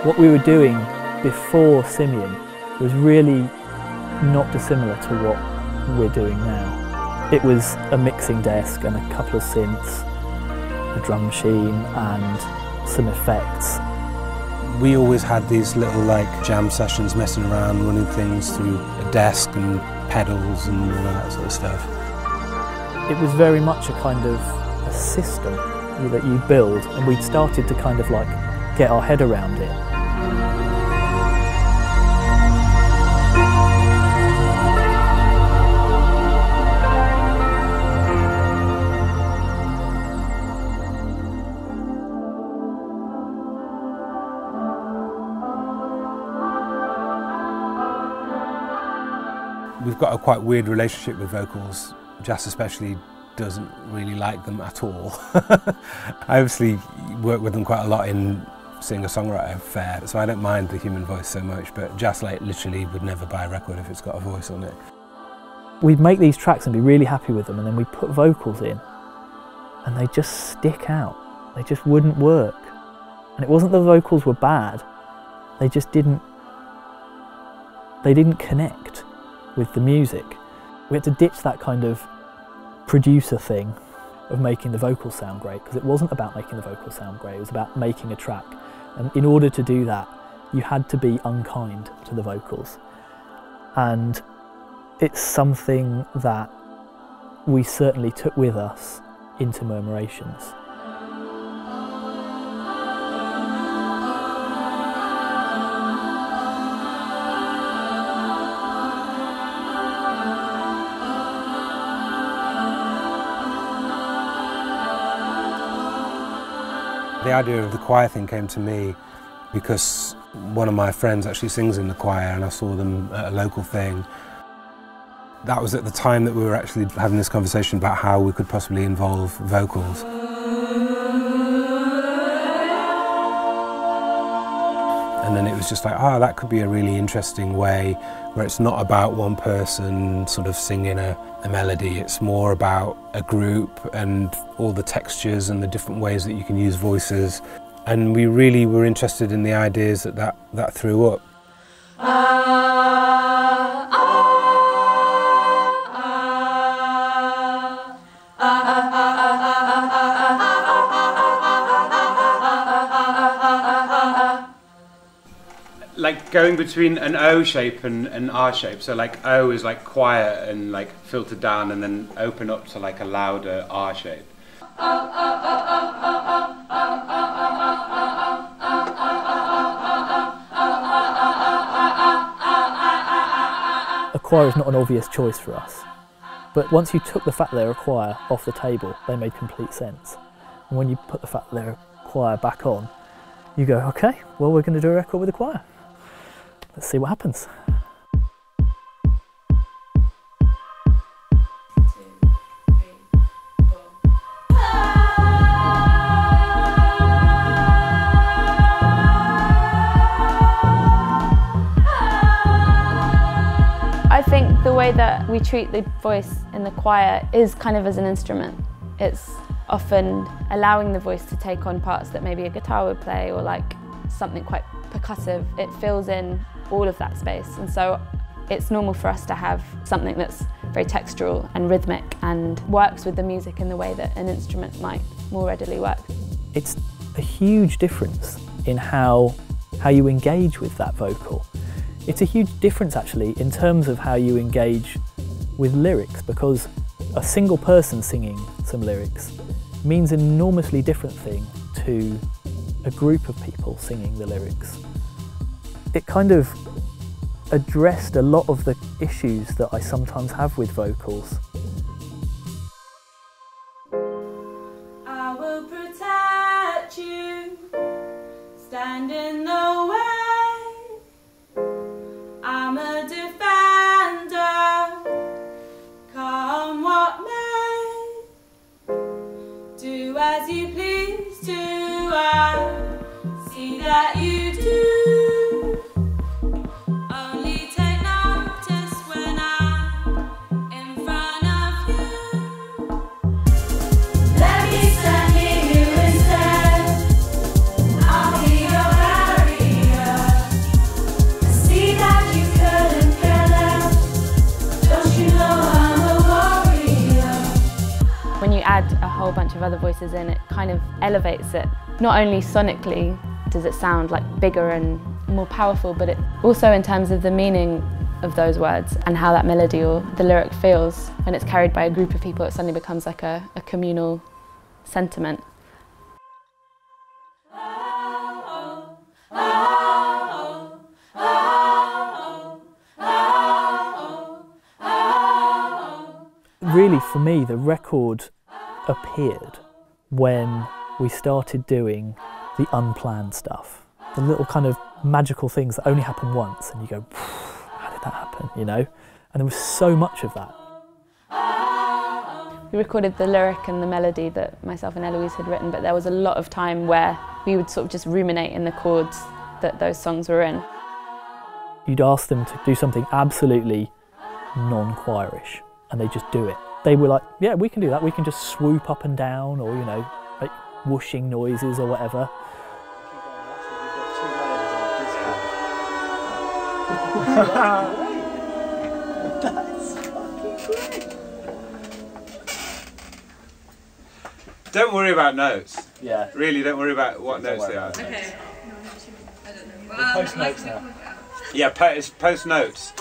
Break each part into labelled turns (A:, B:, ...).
A: What we were doing before Simian was really not dissimilar to what we're doing now. It was a mixing desk and a couple of synths, a drum machine and some effects.
B: We always had these little jam sessions, messing around, running things through a desk and pedals and all that sort of stuff.
A: It was very much a kind of a system that you build, and we'd started to kind of get our head around it.
B: We've got a quite weird relationship with vocals. Jazz especially doesn't really like them at all. I obviously work with them quite a lot in singer-songwriter fair, so I don't mind the human voice so much, but Jazz literally would never buy a record if it's got a voice on it.
A: We'd make these tracks and be really happy with them, and then we'd put vocals in and they just stick out. They just wouldn't work. And it wasn't the vocals were bad, they just didn't connect with the music. We had to ditch that kind of producer thing of making the vocals sound great, because it wasn't about making the vocals sound great, it was about making a track. And in order to do that, you had to be unkind to the vocals. And it's something that we certainly took with us into Murmurations.
B: The idea of the choir thing came to me because one of my friends actually sings in the choir, and I saw them at a local thing. That was at the time that we were actually having this conversation about how we could possibly involve vocals. And then it was just oh, that could be a really interesting way where it's not about one person sort of singing a melody, it's more about a group and all the textures and the different ways that you can use voices. And we really were interested in the ideas that threw up.
C: Going between an O shape and an R shape, so O is quiet and filtered down, and then open up to a louder R shape.
A: A choir is not an obvious choice for us, but once you took the fact that they're a choir off the table, they made complete sense. And when you put the fact that they're a choir back on, you go, okay, well, we're going to do a record with a choir. Let's see what happens.
D: I think the way that we treat the voice in the choir is kind of as an instrument. It's often allowing the voice to take on parts that maybe a guitar would play, or something quite percussive. It fills in all of that space, and so it's normal for us to have something that's very textural and rhythmic and works with the music in the way that an instrument might more readily work.
A: It's a huge difference in how you engage with that vocal. It's a huge difference actually in terms of how you engage with lyrics, because a single person singing some lyrics means an enormously different thing to a group of people singing the lyrics. It kind of addressed a lot of the issues that I sometimes have with vocals.
E: I will protect you, stand in the way. I'm a defender, come what may. Do as you please, do I see that you do. Let me stand near you instead. I'll be your barrier.
D: voices in, it kind of elevates it. Not only sonically does it sound like bigger and more powerful, but it also in terms of the meaning of those words and how that melody or the lyric feels when it's carried by a group of people. It suddenly becomes like a communal sentiment.
A: Really, for me, the record appeared when we started doing the unplanned stuff, the little kind of magical things that only happen once, and you go, how did that happen, you know? And there was so much of that.
D: We recorded the lyric and the melody that myself and Eloise had written, but there was a lot of time where we would sort of just ruminate in the chords that those songs were in.
A: You'd ask them to do something absolutely non-choirish, and they just do it. They were like, yeah, we can do that. We can just swoop up and down, or, you know, like whooshing noises or whatever.
E: That's fucking great.
C: Don't worry about notes.
A: Yeah.
C: Really, don't worry about what notes they are.
E: Okay. I don't know. Well,
A: Post notes now.
C: Yeah, post notes.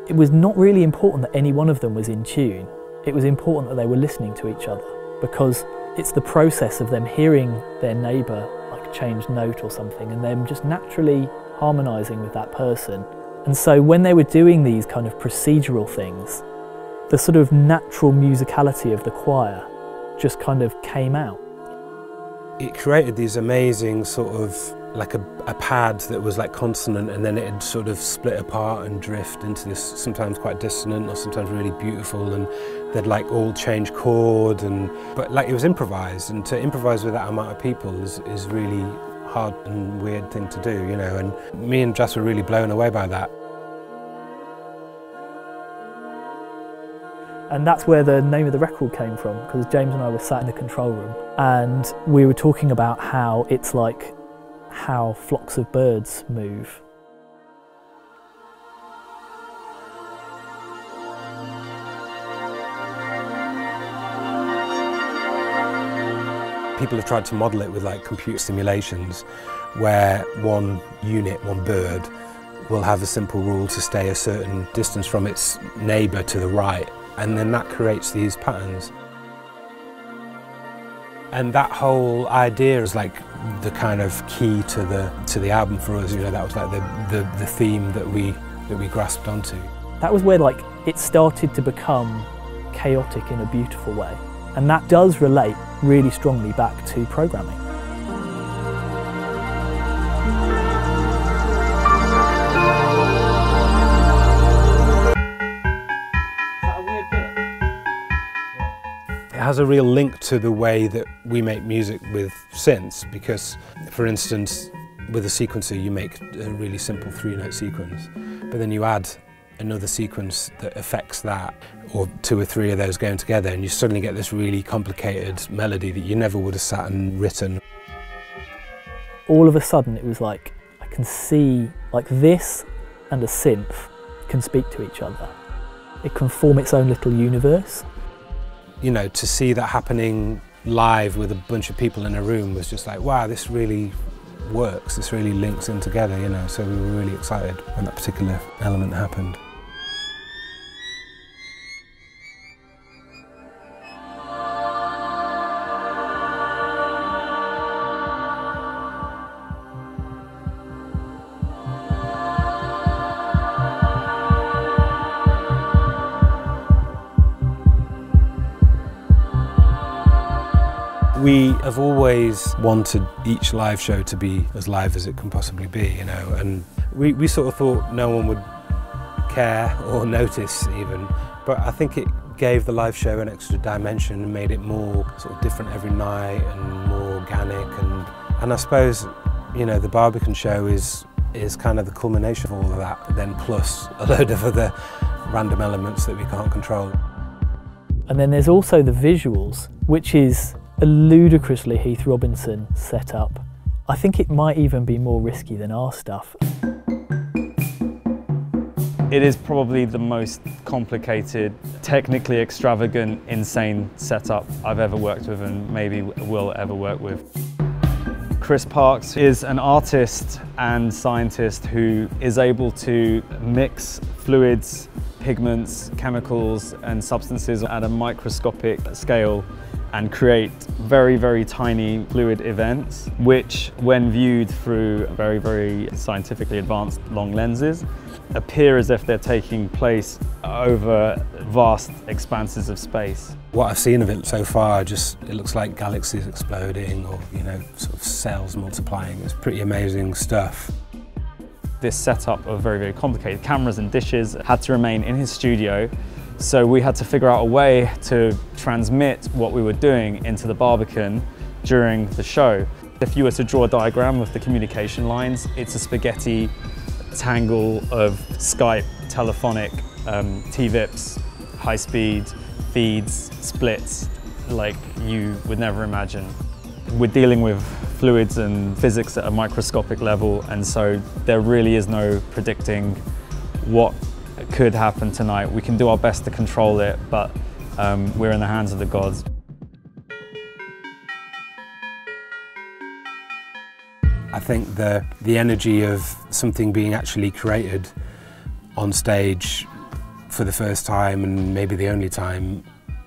A: It was not really important that any one of them was in tune. It was important that they were listening to each other, because it's the process of them hearing their neighbour like change note or something, and them just naturally harmonising with that person. And so when they were doing these kind of procedural things, the sort of natural musicality of the choir just kind of came out.
B: It created these amazing sort of like a pad that was like consonant, and then it'd sort of split apart and drift into this sometimes quite dissonant or sometimes really beautiful, and they'd like all change chord, but like it was improvised, and to improvise with that amount of people is really hard and weird thing to do, you know, and me and Jess were really blown away by that.
A: And that's where the name of the record came from, because James and I were sat in the control room and we were talking about how it's like how flocks of birds move.
B: People have tried to model it with like computer simulations where one unit, one bird, will have a simple rule to stay a certain distance from its neighbour to the right, and then that creates these patterns. And that whole idea is like the kind of key to the album for us. You know, that was like the theme that we grasped onto.
A: That was where like it started to become chaotic in a beautiful way, and that does relate really strongly back to programming.
B: It has a real link to the way that we make music with synths, because, for instance, with a sequencer you make a really simple 3-note sequence, but then you add another sequence that affects that, or 2 or 3 of those going together, and you suddenly get this really complicated melody that you never would have sat and written.
A: All of a sudden it was like, I can see like this and a synth can speak to each other. It can form its own little universe.
B: You know, to see that happening live with a bunch of people in a room was just like, wow, this really works, this really links in together, you know, so we were really excited when that particular element happened. We have always wanted each live show to be as live as it can possibly be, you know, and we sort of thought no one would care or notice even, but I think it gave the live show an extra dimension and made it more sort of different every night and more organic, and I suppose, you know, the Barbican show is kind of the culmination of all of that, but then plus a load of other random elements that we can't control.
A: And then there's also the visuals, which is a ludicrously Heath Robinson setup. I think it might even be more risky than our stuff.
F: It is probably the most complicated, technically extravagant, insane setup I've ever worked with and maybe will ever work with. Chris Parks is an artist and scientist who is able to mix fluids, pigments, chemicals and substances at a microscopic scale and create very, very tiny fluid events, which when viewed through very, very scientifically advanced long lenses, appear as if they're taking place over vast expanses of space.
B: What I've seen of it so far, it looks like galaxies exploding or, you know, sort of cells multiplying. It's pretty amazing stuff.
F: This setup of very, very complicated cameras and dishes had to remain in his studio, so we had to figure out a way to transmit what we were doing into the Barbican during the show. If you were to draw a diagram of the communication lines, it's a spaghetti tangle of Skype, telephonic, TVIPs, high-speed feeds, splits, like you would never imagine. We're dealing with fluids and physics at a microscopic level, and so there really is no predicting what could happen tonight. We can do our best to control it, but we're in the hands of the gods.
B: I think the energy of something being actually created on stage for the first time and maybe the only time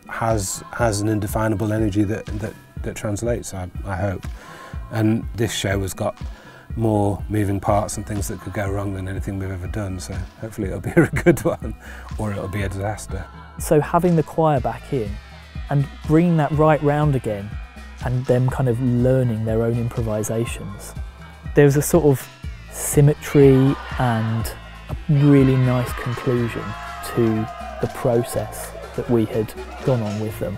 B: has an indefinable energy that translates, I hope. And this show has got more moving parts and things that could go wrong than anything we've ever done, so hopefully it'll be a good one or it'll be a disaster.
A: So having the choir back in and bringing that right round again and them kind of learning their own improvisations, there was a sort of symmetry and a really nice conclusion to the process that we had gone on with them.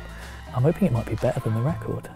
A: I'm hoping it might be better than the record.